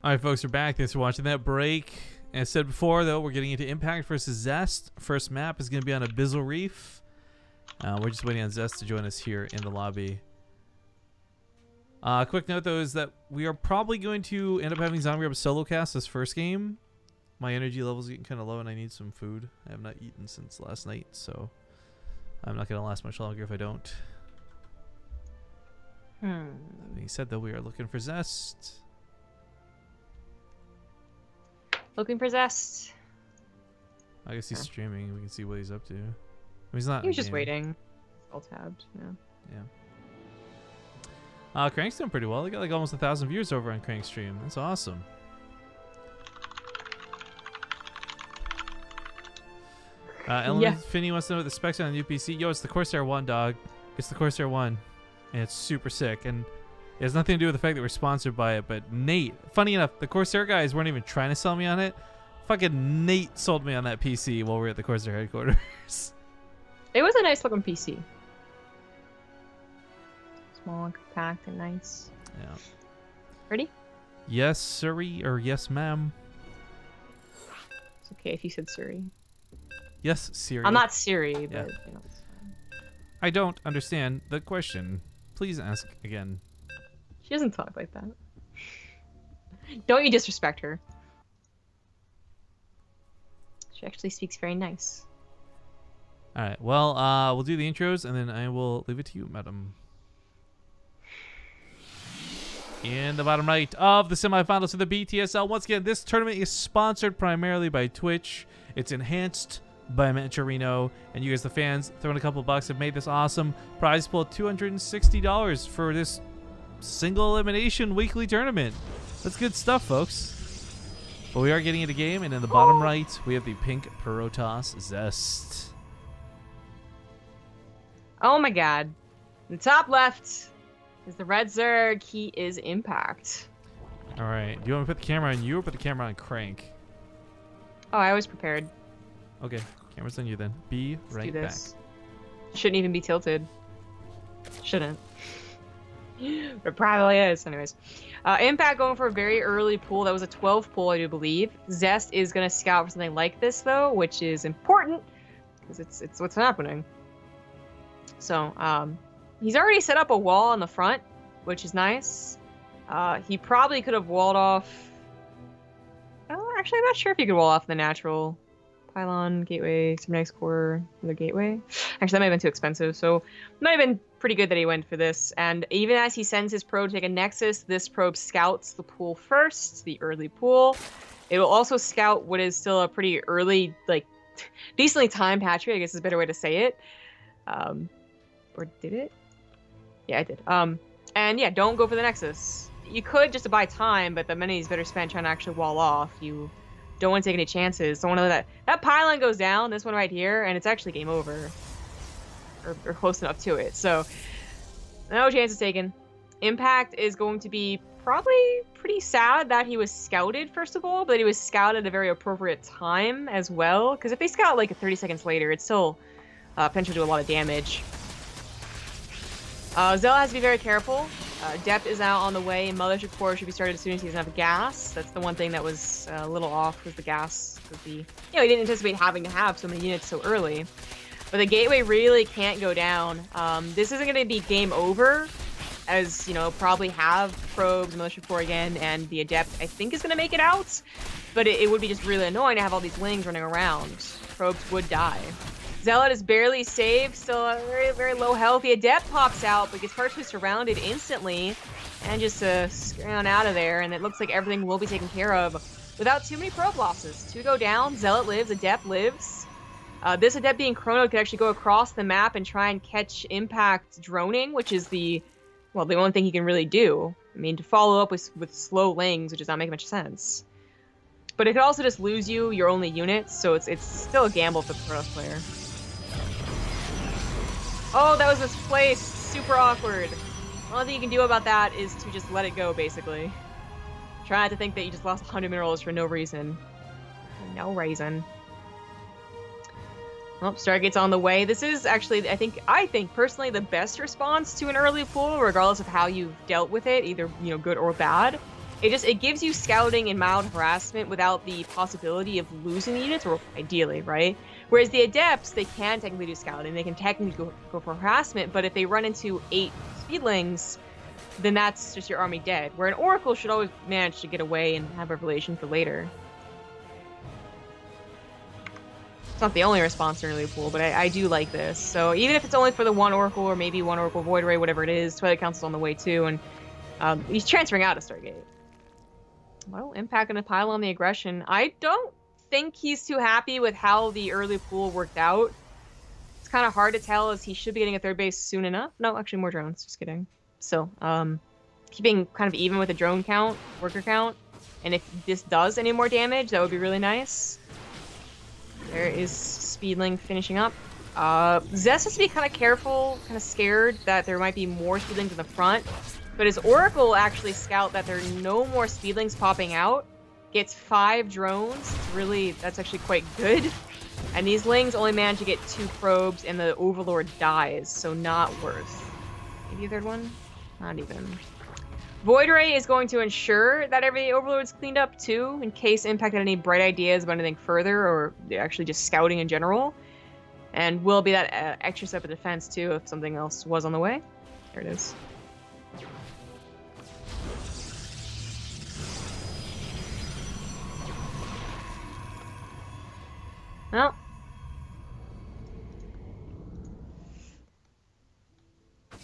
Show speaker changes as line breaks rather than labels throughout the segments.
Alright, folks, we're back. Thanks for watching that break. As I said before, though, we're getting into Impact versus Zest. First map is going to be on Abyssal Reef. We're just waiting on Zest to join us here in the lobby. Quick note, though, is that we are probably going to end up having Zombie Up solo cast this first game. My energy level's getting kind of low and I need some food. I have not eaten since last night, so I'm not going to last much longer if I don't. That being said, though, we are looking for Zest.
Looking for Zest.
I guess he's streaming. We can see what he's up to. I mean, he's not.
He was just waiting. All tabbed. Yeah.
Crank's doing pretty well. They got like almost 1,000 viewers over on Crank's stream. That's awesome. Element Finney wants to know what the specs on the new PC. Yo, it's the Corsair 1, dog. It's the Corsair 1. And it's super sick. And it has nothing to do with the fact that we're sponsored by it. But Nate, funny enough, the Corsair guys weren't even trying to sell me on it. Fucking Nate sold me on that PC while we were at the Corsair headquarters.
It was a nice looking PC. Small and compact and nice.
Yeah.
Ready?
Yes, sirree, or yes, ma'am.
It's okay if you said Siri.
Yes, Siri.
I'm not Siri, but
Yeah.
you know. It's fine.
I don't understand the question. Please ask again.
She doesn't talk like that. Don't you disrespect her. She actually speaks very nice.
All right. Well, we'll do the intros, and then I will leave it to you, madam. In the bottom right of the semifinals for the BTSL. Once again, this tournament is sponsored primarily by Twitch. It's enhanced by Mancherino, and you guys, the fans, throwing a couple bucks, have made this awesome prize pool $260 for this single elimination weekly tournament. That's good stuff, folks. But we are getting into game, and in the bottom right, we have the pink Protoss Zest.
Oh my god. In the top left is the red Zerg. He is Impact.
All right. Do you want to put the camera on you or put the camera on Crank?
Oh, I was prepared.
Okay. Camera's on you then. Be
Let's
right
do
back.
this. Shouldn't even be tilted. Shouldn't. It probably is. Anyways. Impact going for a very early pool. That was a 12 pool, I do believe. Zest is going to scout for something like this, though, which is important because it's what's happening. So, he's already set up a wall on the front, which is nice. He probably could have walled off... Oh, actually, I'm not sure if he could wall off the natural pylon, gateway, cybernetics core, the gateway. Actually, that might have been too expensive, so it might have been pretty good that he went for this. And even as he sends his probe to take a nexus, this probe scouts the pool first, the early pool. It will also scout what is still a pretty early, like, decently timed hatchery, I guess is a better way to say it. Or did it? Yeah, I did. And yeah, don't go for the nexus. You could just to buy time, but the money is better spent trying to actually wall off. You don't want to take any chances. Don't want to let that pylon goes down, this one right here, and it's actually game over. Or close enough to it. So, no chances taken. Impact is going to be probably pretty sad that he was scouted, first of all, but he was scouted at a very appropriate time as well. Because if they scout like 30 seconds later, it's still potential to do a lot of damage. Zell has to be very careful. Depth is out on the way, and Mothership Core should be started as soon as he doesn't have gas. That's the one thing that was a little off, was the gas. He didn't anticipate having to have so many units so early. But the gateway really can't go down. This isn't going to be game over, as, you know, probably have probes, Mothership Core again, and the Adept, I think, is going to make it out. But it would be just really annoying to have all these wings running around. Probes would die. Zealot is barely saved, still very, very low health. The Adept pops out, but gets partially surrounded instantly, and just scurrying out of there, and it looks like everything will be taken care of without too many probe losses. 2 go down, Zealot lives, Adept lives. This Adept being chronoed could actually go across the map and try and catch Impact droning, which is the only thing he can really do. I mean, to follow up with slow lings, which does not make much sense. But it could also just lose you your only units, so it's still a gamble for the Protoss player. Oh, that was misplaced. Super awkward. The only thing you can do about that is to just let it go, basically. Try not to think that you just lost 100 minerals for no reason. No reason. Well, Stargate's on the way. This is actually, I think personally, the best response to an early pool, regardless of how you've dealt with it, either, you know, good or bad. It gives you scouting and mild harassment without the possibility of losing units, or ideally, right? Whereas the Adepts, they can technically do scouting, they can technically go for harassment, but if they run into 8 Speedlings, then that's just your army dead. Where an Oracle should always manage to get away and have Revelation for later. It's not the only response in early pool, but I do like this. So even if it's only for the 1 Oracle, or maybe 1 Oracle Void Ray, whatever it is, Twilight Council's on the way too, and he's transferring out of Stargate. Well, Impact gonna pile on the aggression. I don't think he's too happy with how the early pool worked out. It's kind of hard to tell, as he should be getting a 3rd base soon enough. No, actually more drones, just kidding. So, keeping kind of even with the drone count, worker count, and if this does any more damage, that would be really nice. There is Speedling finishing up. Zest has to be kind of careful, kind of scared that there might be more Speedlings in the front. But his Oracle actually scout that there are no more Speedlings popping out. Gets 5 drones. That's actually quite good. And these Lings only manage to get 2 probes, and the Overlord dies, so not worth. Maybe a 3rd one? Not even. Void Ray is going to ensure that every Overlord's cleaned up too, in case Impact had any bright ideas about anything further, or actually just scouting in general. And will be that extra step of defense too, if something else was on the way. There it is. Well,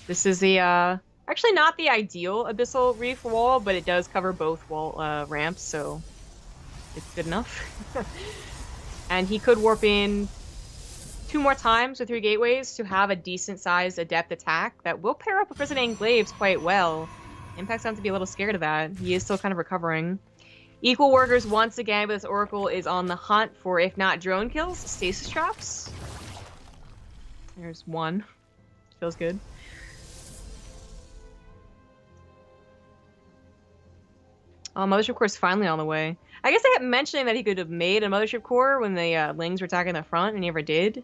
this is the, actually not the ideal Abyssal Reef wall, but it does cover both wall ramps, so it's good enough. And he could warp in 2 more times with 3 gateways to have a decent-sized Adept attack that will pair up with Resident Enclaves quite well. Impact sounds to be a little scared of that. He is still kind of recovering. Equal workers once again, but this Oracle is on the hunt for, if not drone kills, stasis traps. There's 1. Feels good. Mothership Core is finally on the way. I guess I kept mentioning that he could have made a Mothership Core when the Lings were attacking the front, and he never did.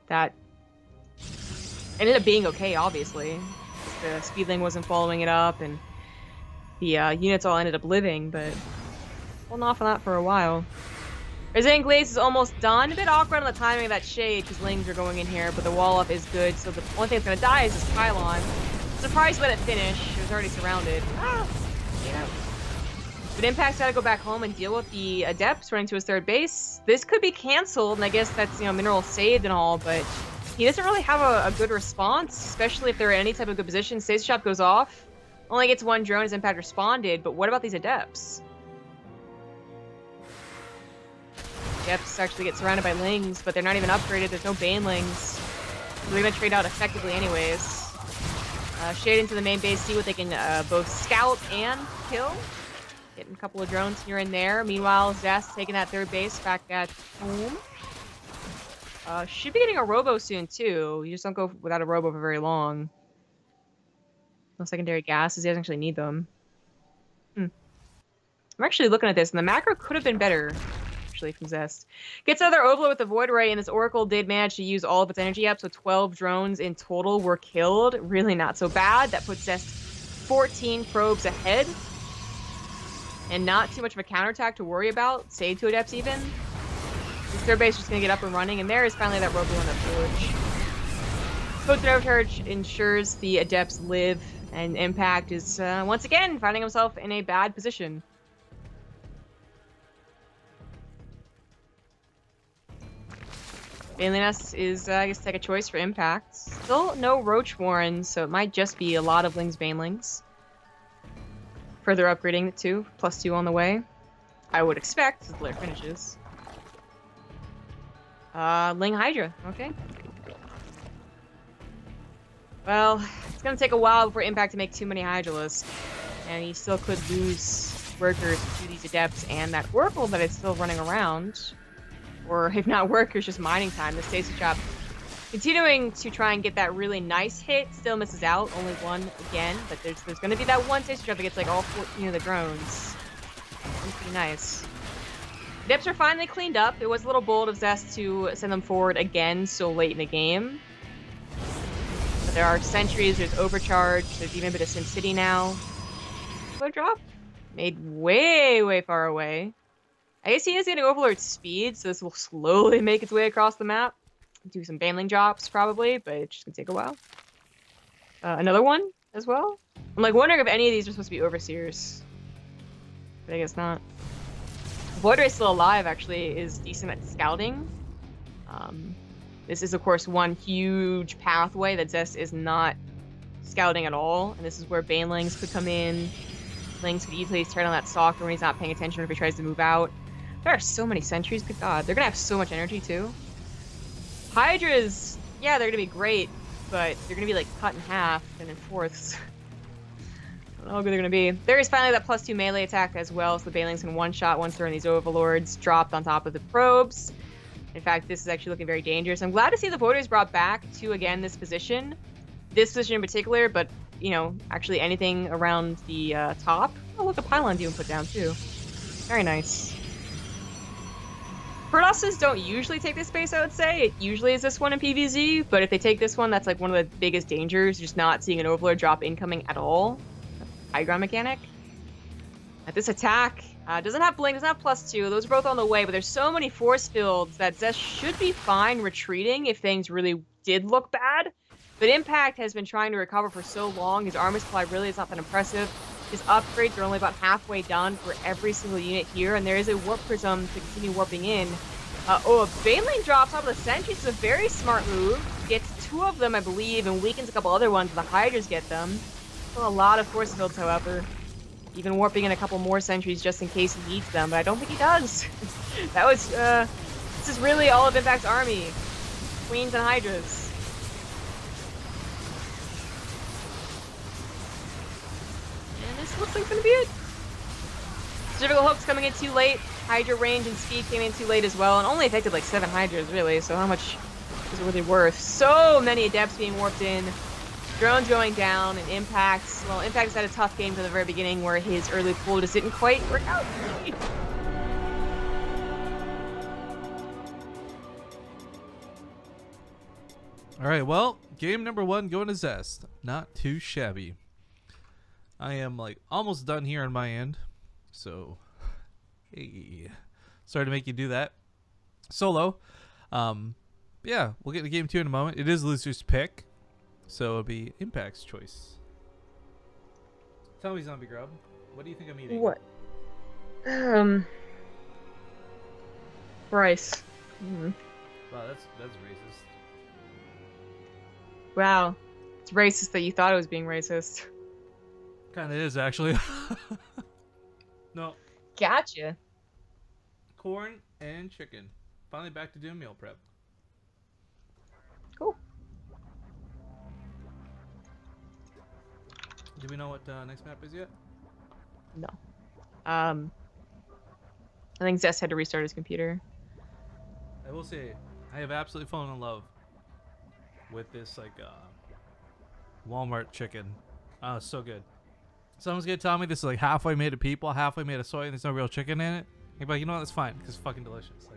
That ended up being okay, obviously. The Speedling wasn't following it up, and the units all ended up living, but holding off on that for a while. Resident Glaze is almost done. A bit awkward on the timing of that shade, because Lings are going in here, but the wall up is good, so the only thing that's going to die is this pylon. Surprised when it finished. It was already surrounded. Ah! Get out. But Impact's got to go back home and deal with the Adepts running to his 3rd base. This could be canceled, and I guess that's, you know, mineral saved and all, but he doesn't really have a good response, especially if they're in any type of good position. Stasis Shop goes off. Only gets 1 drone as Impact responded, but what about these Adepts? Adepts actually get surrounded by Lings, but they're not even upgraded. There's no Banelings. So they're going to trade out effectively anyways. Shade into the main base, see what they can both scout and kill. Getting a couple of drones here and there. Meanwhile, Zest taking that 3rd base back at home. Should be getting a Robo soon, too. You just don't go without a Robo for very long. No secondary gases. He doesn't actually need them. I'm actually looking at this, and the macro could have been better, actually, from Zest. Gets another Overlord with the Void Ray, and this Oracle did manage to use all of its energy up, so 12 drones in total were killed. Really not so bad. That puts Zest 14 probes ahead. And not too much of a counterattack to worry about. Save 2 Adepts even. This 3rd base is just going to get up and running, and there is finally that Robo in the forge. Potent Overcharge ensures the Adepts live, and Impact is once again finding himself in a bad position. Baneless is, I guess, take a choice for Impact. Still no Roach Warrens, so it might just be a lot of Lings Banelings. Further upgrading it too, +2 on the way. I would expect, as Blair finishes. Ling Hydra, okay. Well, it's gonna take a while before Impact to make too many Hydralisks. And he still could lose workers to these Adepts and that Oracle that is still running around. Or if not workers, just mining time. The Stasis Shop continuing to try and get that really nice hit, still misses out, only 1 again, but there's going to be that 1 Stasis Shop that gets like all 14 of the drones. That's pretty nice. Adepts are finally cleaned up. It was a little bold of Zest to send them forward again so late in the game. But there are sentries, there's overcharge, there's even a bit of SimCity now. Slow drop. made way, way far away. I guess he is getting Overlord speed, so this will slowly make its way across the map. Do some baneling drops, probably, but it's just gonna take a while. Another one as well? I'm like wondering if any of these are supposed to be Overseers. But I guess not. Voidray is still alive, actually, is decent at scouting. This is, of course, one huge pathway that Zest is not scouting at all, and this is where banelings could come in. Lings could easily turn on that stalker when he's not paying attention or if he tries to move out. There are so many sentries, good god. They're gonna have so much energy, too. Hydras, yeah, they're gonna be great, but they're gonna be, like, cut in half and in fourths. I don't know how good they're gonna be. There is finally that +2 melee attack as well, so the banelings can one-shot once they're in these overlords, dropped on top of the probes. In fact, this is actually looking very dangerous. I'm glad to see the Voiders brought back to, again, this position in particular, but, you know, actually anything around the top. Oh, look, a pylon's even put down, too. Very nice. Protosses don't usually take this space, I would say. It usually is this one in PvZ, but if they take this one, that's like one of the biggest dangers, just not seeing an Overlord drop incoming at all. High ground mechanic. At this attack, doesn't have blink, doesn't have +2. Those are both on the way, but there's so many force fields that Zest should be fine retreating if things really did look bad. But Impact has been trying to recover for so long. His armor supply really is not that impressive. His upgrades are only about halfway done for every single unit here, and there is a warp prism to continue warping in. A Baneling drops off of the sentries is a very smart move. Gets 2 of them, I believe, and weakens a couple other ones. The Hydras get them. Still a lot of force fields, however. Even warping in a couple more sentries just in case he needs them, but I don't think he does. That was, this is really all of Impact's army. Queens and Hydras. And this looks like it's gonna be it. Cervical Hook's coming in too late. Hydra range and speed came in too late as well, and only affected like 7 Hydras, really, so how much is it really worth? So many Adepts being warped in. Drones going down, and Impact's, well, Impact's had a tough game from the very beginning where his early pull just didn't quite work out.
Alright, well, game number 1 going to Zest. Not too shabby. I am, like, almost done here on my end. So, hey. Sorry to make you do that. Solo. Yeah, we'll get to game 2 in a moment. It is loser's pick. So it'll be Impact's choice. Tell me, Zombie Grub, what do you think I'm eating?
What? Rice.
Wow, that's racist.
Wow. It's racist that you thought it was being racist.
Kinda is, actually. No.
Gotcha.
Corn and chicken. Finally back to doing meal prep.
Cool.
Do we know what next map is yet?
No. I think Zest had to restart his computer.
I will say, I have absolutely fallen in love with this, like, Walmart chicken. Oh, it's so good. Someone's gonna tell me this is like halfway made of people, halfway made of soy, and there's no real chicken in it. You're like, you know what, that's fine, because it's fucking delicious.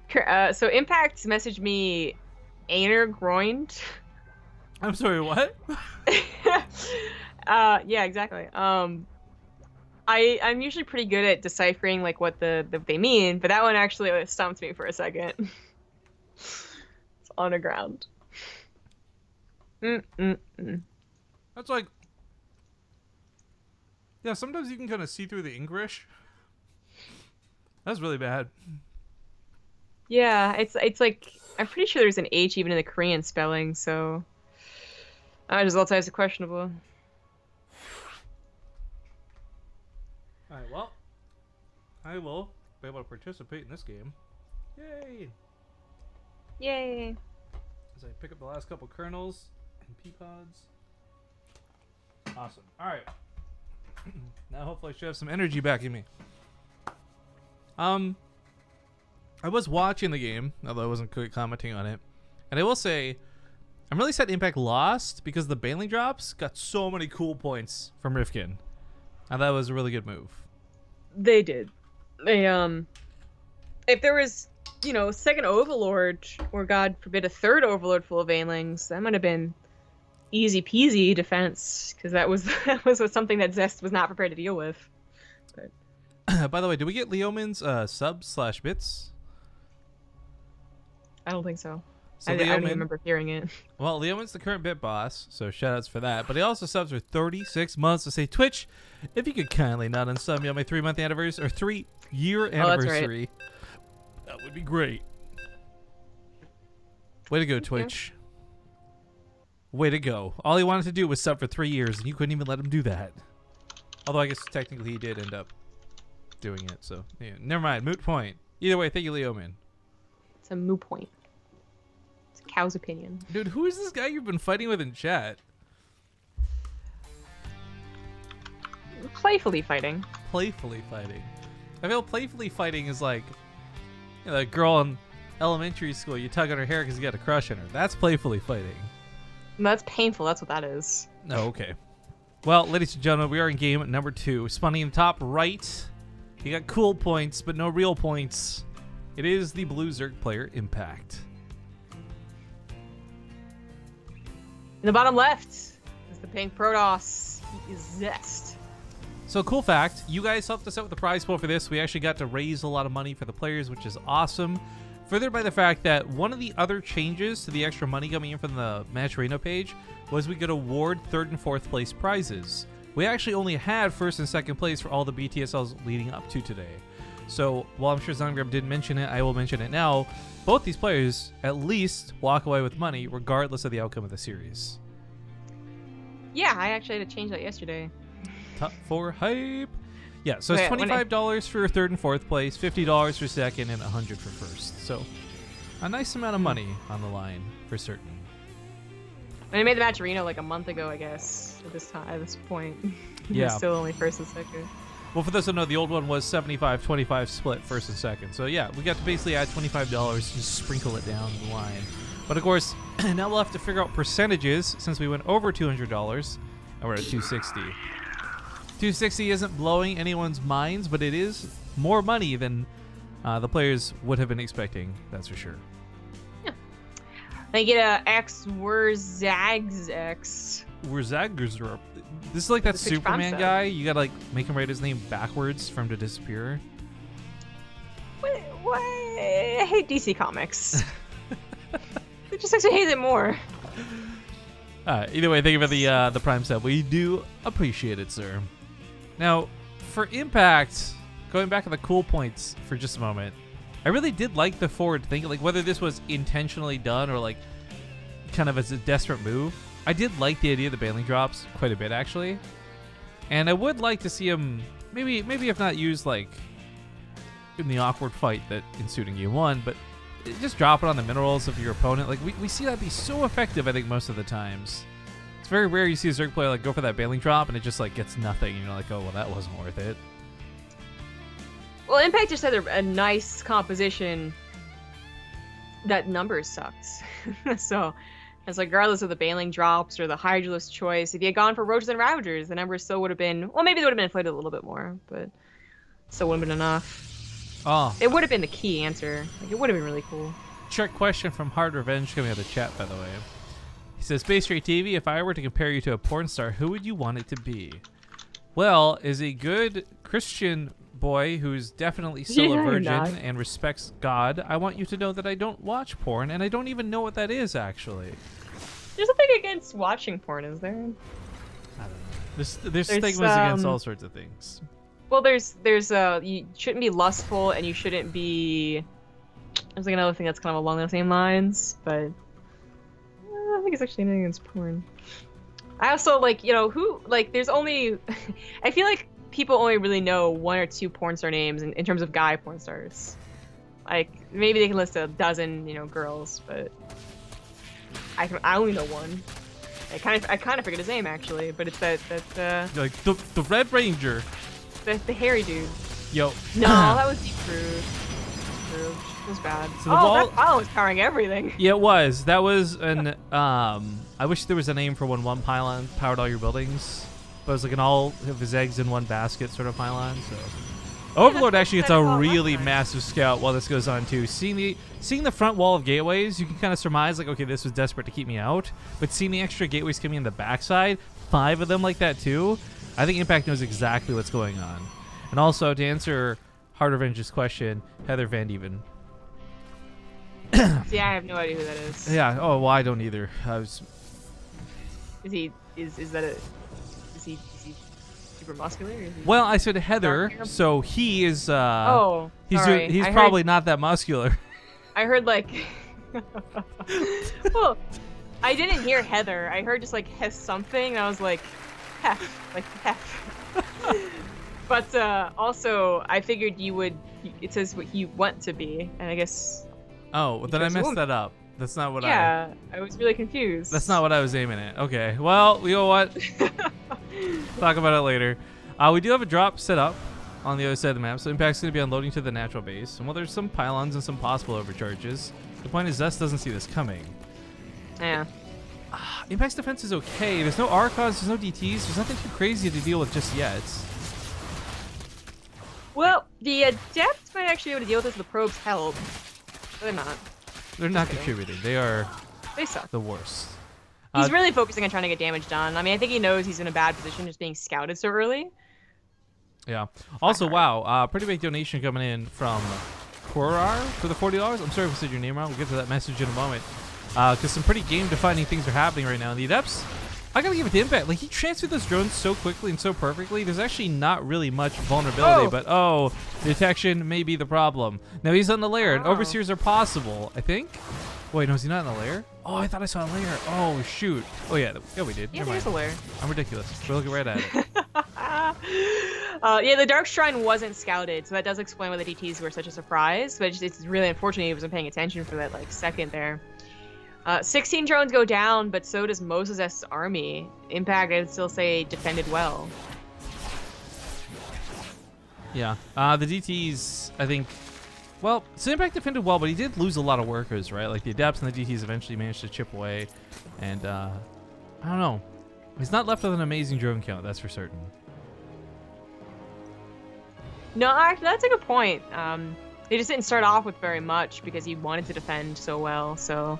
Like,
so Impact messaged me Aner groined.
I'm sorry, what?
Yeah, exactly. I'm usually pretty good at deciphering like what they mean, but that one actually stumped me for a second. It's on the ground.
That's like, yeah, sometimes you can kind of see through the English. That's really bad.
Yeah, it's like, I'm pretty sure there's an H even in the Korean spelling, so just all types of questionable.
Alright, well, I will be able to participate in this game. Yay!
Yay!
As I pick up the last couple kernels and pea pods. Awesome. Alright. Now hopefully I should have some energy back in me. I was watching the game, although I wasn't commenting on it. And I will say, I'm really sad Impact lost because the Baneling drops got so many cool points from Rifkin. And that was a really good move.
They did. They, if there was, you know, second Overlord, or God forbid a third Overlord full of Banelings, that might have been easy peasy defense, because that was something that Zest was not prepared to deal with. But
By the way, did we get Leoman's subs/bits?
I don't think so.
So
I don't even remember hearing it.
Well, Leoman's the current bit boss, so shoutouts for that. But he also subs for 36 months to say, Twitch, if you could kindly not unsub me on my 3-month anniversary or 3-year anniversary, that would be great. Way to go, Twitch. Way to go. All he wanted to do was sub for 3 years, and you couldn't even let him do that. Although I guess technically he did end up doing it, so yeah, never mind. Moot point. Either way, thank you, Leoman.
It's a moot point. It's a cow's opinion.
Dude, who is this guy you've been fighting with in chat?
Playfully fighting.
Playfully fighting. I feel playfully fighting is like, you know, that girl in elementary school, you tug on her hair because you got a crush on her. That's playfully fighting.
No, that's painful. That's what that is.
Oh, okay. Well, ladies and gentlemen, we are in game number 2. Spawning in the top right. You got cool points, but no real points. It is the blue Zerg player, Impact.
In the bottom left is the pink Protoss. He is Zest.
So, cool fact, you guys helped us out with the prize pool for this. We actually got to raise a lot of money for the players, which is awesome. Furthered by the fact that one of the other changes to the extra money coming in from the Matcherino page was we could award 3rd and 4th place prizes. We actually only had 1st and 2nd place for all the BTSLs leading up to today. So, while I'm sure Zongram didn't mention it, I will mention it now. Both these players at least walk away with money regardless of the outcome of the series.
Yeah, I actually had to change that yesterday.
Top 4 hype. Yeah, so it's $25 for 3rd and 4th place, $50 for 2nd, and $100 for 1st. So, a nice amount of money on the line for certain.
When I made the Matcherino like a month ago, I guess, at this point.
Yeah.
It's still only 1st and 2nd.
Well, for those who know, the old one was 75-25 split 1st and 2nd. So, yeah, we got to basically add $25 and just sprinkle it down the line. But, of course, now we'll have to figure out percentages since we went over $200, and we're at 260. 260 isn't blowing anyone's minds, but it is more money than the players would have been expecting, that's for sure.
Yeah. They get a X Wurzags X.
Wurzags. This is like that Superman guy. You gotta like make him write his name backwards for him to disappear.
What? I hate DC Comics. It just makes me hate it more.
Either way, thank you for the Prime sub. We do appreciate it, sir. Now, for Impact, going back to the cool points for just a moment, I really did like the forward thinking, like whether this was intentionally done or like kind of as a desperate move. I did like the idea of the bailing drops quite a bit, actually. And I would like to see him, maybe if not used like in the awkward fight that ensued in Game 1, but just drop it on the minerals of your opponent. Like we see that be so effective, I think, most of the times. It's very rare you see a Zerg player like go for that bailing drop and it just like gets nothing. And you're like, oh, well, that wasn't worth it.
Well, Impact just had a nice composition that numbers sucked. So it's like regardless of the bailing drops or the Hydralisk choice, if you had gone for Roaches and Ravagers, the numbers still would have been, well, maybe they would have been inflated a little bit more, but still wouldn't have been enough.
Oh.
It would have been the key answer. Like, it would have been really cool.
Trick question from Hard Revenge coming out of the chat, by the way. He says, BaseTradeTV, if I were to compare you to a porn star, who would you want it to be? Well, as a good Christian boy who's definitely still a virgin and respects God, I want you to know that I don't watch porn, and I don't even know what that is, actually.
There's nothing against watching porn, is there?
I don't know. There's stigmas against all sorts of things.
Well, there's you shouldn't be lustful, and you shouldn't be. There's like another thing that's kind of along the same lines, but I don't think it's actually anything against porn. I also there's only. I feel like people only really know 1 or 2 porn star names in terms of guy porn stars. Like maybe they can list a dozen, girls, but I only know one. I kind of forget his name actually, but it's that
like the Red Ranger.
The hairy dude.
Yo.
No, that was Deep Crude. It was bad. So that pylon was powering everything.
Yeah, it was. That was an I wish there was a name for when one pylon powered all your buildings. But it was like an all of his eggs in one basket sort of pylon, so Overlord actually gets a
That's
really
fine.
massive scout while this goes on too. Seeing the front wall of gateways, you can kind of surmise like, okay, this was desperate to keep me out. But seeing the extra gateways coming in the backside, 5 of them like that too, I think Impact knows exactly what's going on. And also to answer Heart of Revenge's question, Heather Van Dieven.
See, I have no idea who that is.
Yeah. Oh well, I don't either. I was.
Is he super muscular? Or is he...
Well, I said Heather,
Dark hair?
so he is.
Oh,
he's
sorry.
he's
I
probably
heard,
not that muscular.
I heard like. Well, I didn't hear Heather. I heard just like Hess something. And I was like, Hef, like Hef. But also, I figured you would. It says what you want to be, and I guess.
Oh, well, then I
chose a
messed
woman.
that up. That's not what
Yeah, I was really confused.
That's not what I was aiming at. Okay. Well, you know what? Talk about it later. We do have a drop set up on the other side of the map, so Impact's going to be unloading to the natural base. And while there's some pylons and some possible overcharges, the point is Zest doesn't see this coming.
Yeah.
Impact's defense is okay. There's no Archons, there's no DTs, there's nothing too crazy to deal with just yet.
Well, the Adepts might actually be able to deal with this with the probes help. But they're not.
They're not contributing. They are
They suck.
the worst.
He's really focusing on trying to get damage done. I mean, I think he knows he's in a bad position just being scouted so early.
Yeah. Also, wow, pretty big donation coming in from Corsair for the $40. I'm sorry if I said your name wrong. We'll get to that message in a moment. Because some pretty game-defining things are happening right now. And the Adepts, I gotta give it to Impact. Like, he transferred those drones so quickly and so perfectly. There's actually not really much vulnerability, but detection may be the problem. Now he's on the lair, and overseers are possible, I think. Wait, no, is he not in the lair? Oh, I thought I saw a lair. Oh, shoot. Oh, yeah, we did.
Yeah,
Never
there's a
mind.
lair.
I'm ridiculous. We're looking right at it.
Yeah, the Dark Shrine wasn't scouted, so that does explain why the DTs were such a surprise. But it's really unfortunate he wasn't paying attention for that like second there. 16 drones go down, but so does most of Zest's army. Impact, I'd still say, defended well.
Yeah. The DTs, I think. Well, so Impact defended well, but he did lose a lot of workers, right? Like the Adepts and the DTs eventually managed to chip away, and I don't know. He's not left with an amazing drone count, that's for certain.
No, actually, that's a good point. They just didn't start off with very much because he wanted to defend so well. So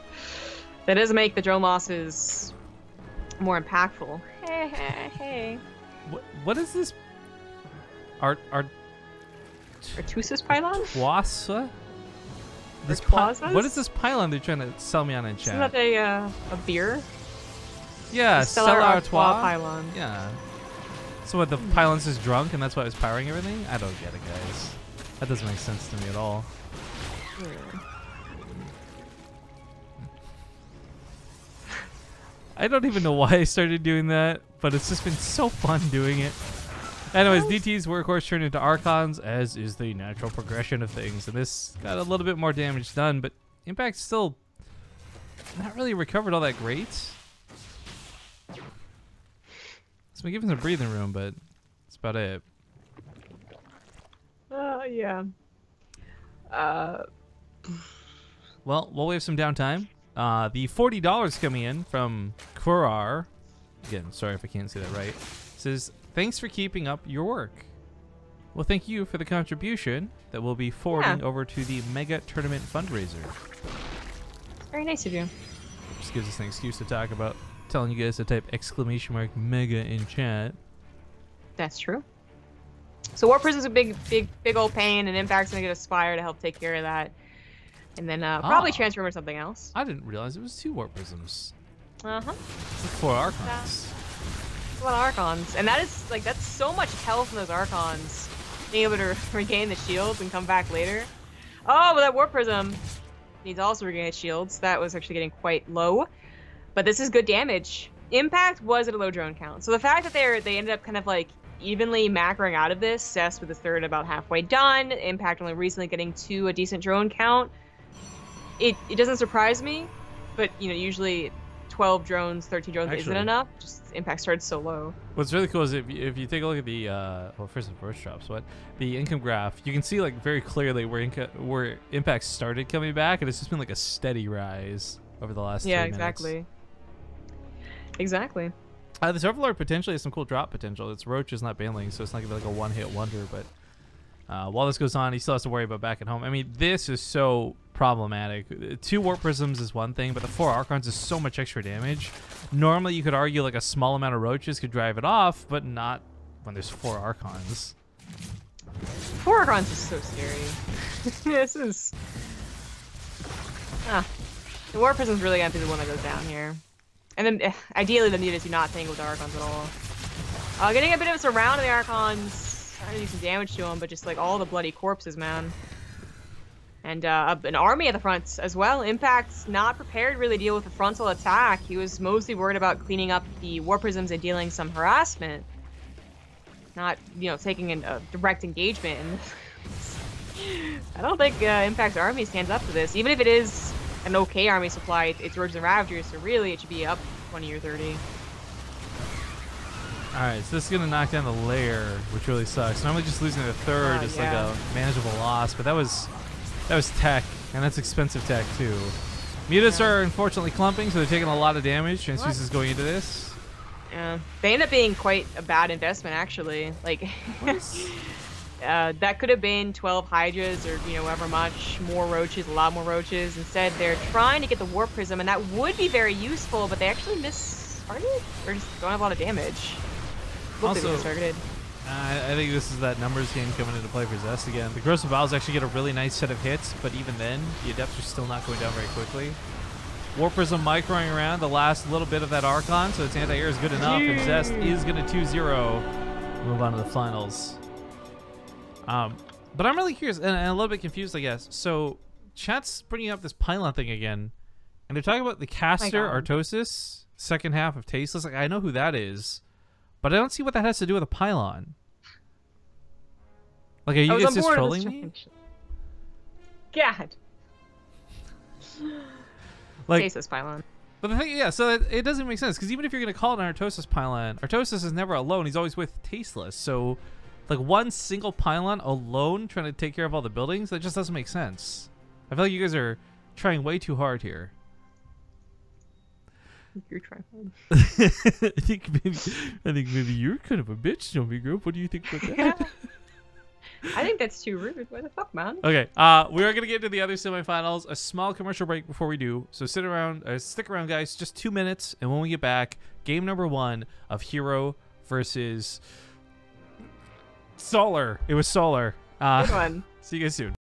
that does make the drone losses more impactful. Hey.
What is this?
Artusis pylon?
Twasa? This
Twasas?
what is this pylon they're trying to sell me on in chat?
Isn't that a beer?
Yeah,
Stellar
Stellar
Artois
Artois
pylon.
Yeah. So what, the pylon's just drunk and that's why it's powering everything? I don't get it, guys. That doesn't make sense to me at all. I don't even know why I started doing that, but it's just been so fun doing it. Anyways, DTs were of course turned into Archons, as is the natural progression of things, and this got a little bit more damage done, but Impact still not really recovered all that great. It's been given some breathing room, but that's about it.
Yeah.
Well, while we have some downtime, the $40 coming in from Corsair, again, sorry if I can't say that right, says, thanks for keeping up your work. Well, thank you for the contribution that we'll be forwarding over to the Mega Tournament fundraiser.
Very nice of you.
Just gives us an excuse to talk about telling you guys to type !MEGA in chat.
That's true. So War Prism's a big old pain, and Impact's gonna get a Spire to help take care of that. And then probably transform or something else.
I didn't realize it was 2 Warp Prisms.
Uh-huh.
4 Archons.
A lot of Archons. And that is, like, that's so much health in those Archons. Being able to regain the shields and come back later. Oh, but that Warp Prism needs also regain its shields. That was actually getting quite low. But this is good damage. Impact was at a low drone count. So the fact that they ended up kind of, like, evenly macroing out of this, Zest with the third about halfway done, Impact only recently getting to a decent drone count, it doesn't surprise me, but you know, usually 12 drones, 13 drones isn't enough. Just Impact started so low.
What's really cool is if you take a look at the well, first and first drops, the income graph, you can see like very clearly where Impact started coming back, and it's just been like a steady rise over the last 3 minutes.
Exactly.
This Overlord potentially has some cool drop potential. Its Roach is not bailing, so it's not gonna be like a one-hit wonder, but While this goes on, he still has to worry about back at home. I mean, this is so problematic. 2 Warp Prisms is one thing, but the 4 Archons is so much extra damage. Normally, you could argue like a small amount of Roaches could drive it off, but not when there's 4 Archons.
4 Archons is so scary. This is... The Warp Prism's really gonna be the one that goes down here. And then, ideally, the Mutas do not tangle with the Archons at all. Getting a bit of a surround of the Archons. Trying to do some damage to them, but just like all the bloody corpses, man. And an army at the front as well. Impact's not prepared to really deal with the frontal attack. He was mostly worried about cleaning up the War Prisms and dealing some harassment. Not, you know, taking a direct engagement. I don't think Impact's army stands up to this. Even if it is an okay army supply, it's Roaches and Ravagers, so really it should be up 20 or 30.
Alright, so this is going to knock down the lair, which really sucks. Normally just losing the third is like a manageable loss, but that was tech, and that's expensive tech too. Mutas are unfortunately clumping, so they're taking a lot of damage. Transfuse is going into this.
Yeah, they end up being quite a bad investment actually. Like, that could have been 12 Hydras or, you know, however much more Roaches, a lot more Roaches. Instead, they're trying to get the Warp Prism, and that would be very useful, but they actually miss target or just don't have a lot of damage.
Also, I think this is that numbers game coming into play for Zest again. The Gross Vowels actually get a really nice set of hits, but even then, the Adepts are still not going down very quickly. Warp Prism microing around the last little bit of that Archon, so its anti-air is good enough, and Zest is going to 2-0 move on to the finals. But I'm really curious, and a little bit confused, I guess. So, chat's bringing up this pylon thing again, and they're talking about the caster Artosis, second half of Tasteless. Like, I know who that is. But I don't see what that has to do with a pylon. Like, are you guys just trolling me?
God.
Like,
Tasteless pylon.
But the thing, yeah, so it doesn't make sense, because even if you're going to call it an Artosis pylon, Artosis is never alone. He's always with Tasteless. So, like, one single pylon alone trying to take care of all the buildings, that just doesn't make sense. I feel like you guys are trying way too hard here.
You're trying hard.
I think maybe you're kind of a bitch, Zombie Group. What do you think about that?
I think that's too rude. What the fuck, man?
Okay, we are gonna get into the other semifinals. A small commercial break before we do. So stick around, guys. Just 2 minutes, and when we get back, game number 1 of Hero versus Solar. It was Solar.
Good one.
See you guys soon.